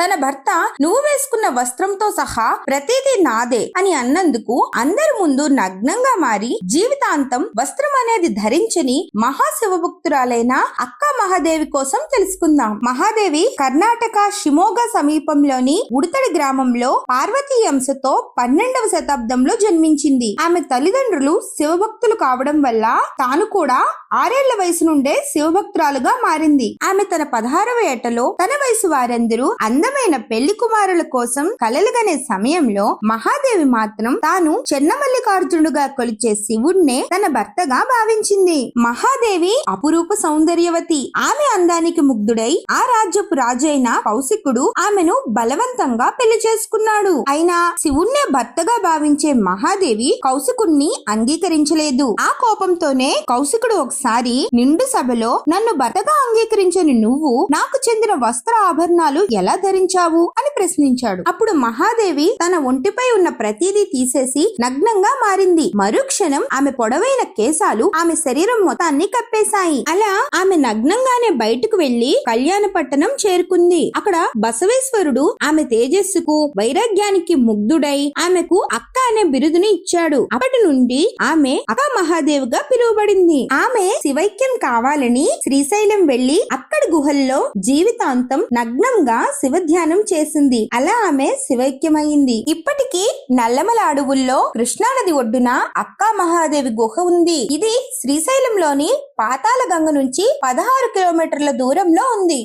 తన భర్త నువ్వు వేసుకున్న వస్త్రంతో సహా ప్రతిదీ నాదే అని అన్నందుకు అందరి ముందు నగ్నంగా మారి జీవితాంతం వస్త్రం అనేది ధరించని మహాశివభక్తురాలైన అక్క మహాదేవి కోసం తెలుసుకుందాం. మహాదేవి కర్ణాటక షిమోగా సమీపంలోని ఉడతడి గ్రామంలో పార్వతీ అంశతో 12వ శతాబ్దంలో జన్మించింది. ఆమె తల్లిదండ్రులు శివభక్తులు కావడం వల్ల తాను కూడా 6 ఏళ్ల వయసు నుండే శివభక్తురాలుగా మారింది. ఆమె తన 16వ ఏటలో తన వయసు వారందరూ అందమైన పెళ్లి కుమారుల కోసం కలలుగనే సమయంలో మహాదేవి మాత్రం తాను చెన్నమల్లికార్జునుడుగా కొలిచే శివుణ్ణే తన భర్తగా భావించింది. మహాదేవి అపురూప సౌందర్యవతి. ఆమె అందానికి ముగ్ధుడై ఆ రాజ్యపు రాజు అయిన కౌశికుడు ఆమెను బలవంతంగా పెళ్లి చేసుకున్నాడు. అయినా శివుణ్ణే భర్తగా భావించే మహాదేవి కౌశికుణ్ణి అంగీకరించలేదు. ఆ కోపంతోనే కౌశికుడు ఒకసారి నిండు సభలో నన్ను భర్తగా అంగీకరించని నువ్వు నాకు చెందిన వస్త్ర ఆభరణాలు ఎలా ధరించావు అని ప్రశ్నించాడు. అప్పుడు మహాదేవి తన ఒంటిపై ఉన్న ప్రతిదీ తీసేసి నగ్నంగా మారింది. మరుక్షణం ఆమె పొడవైన కేశాలు ఆమె శరీరం మొత్తాన్ని కప్పేశాయి. అలా ఆమె నగ్నంగానే బయటకు వెళ్లి కళ్యాణపట్టణం చేరుకుంది. అక్కడ బసవేశ్వరుడు ఆమె తేజస్సుకు వైరాగ్యానికి ముగ్ధుడై ఆమెకు అక్క అనే బిరుదుని ఇచ్చాడు. అప్పటి నుండి ఆమె అక్క మహాదేవిగా పిలువబడింది. ఆమె శివైక్యం కావాలని శ్రీశైలం వెళ్లి అక్కడి గుహల్లో జీవితాంతం నగ్నంగా శివధ్యానం చేసింది. అలా ఆమె శివైక్యమైంది. ఇప్పటికీ నల్లమల అడవుల్లో కృష్ణానది ఒడ్డున అక్కా మహాదేవి గుహ ఉంది. ఇది శ్రీశైలంలోని పాతాళ గంగ నుంచి 16 కిలోమీటర్ల దూరంలో ఉంది.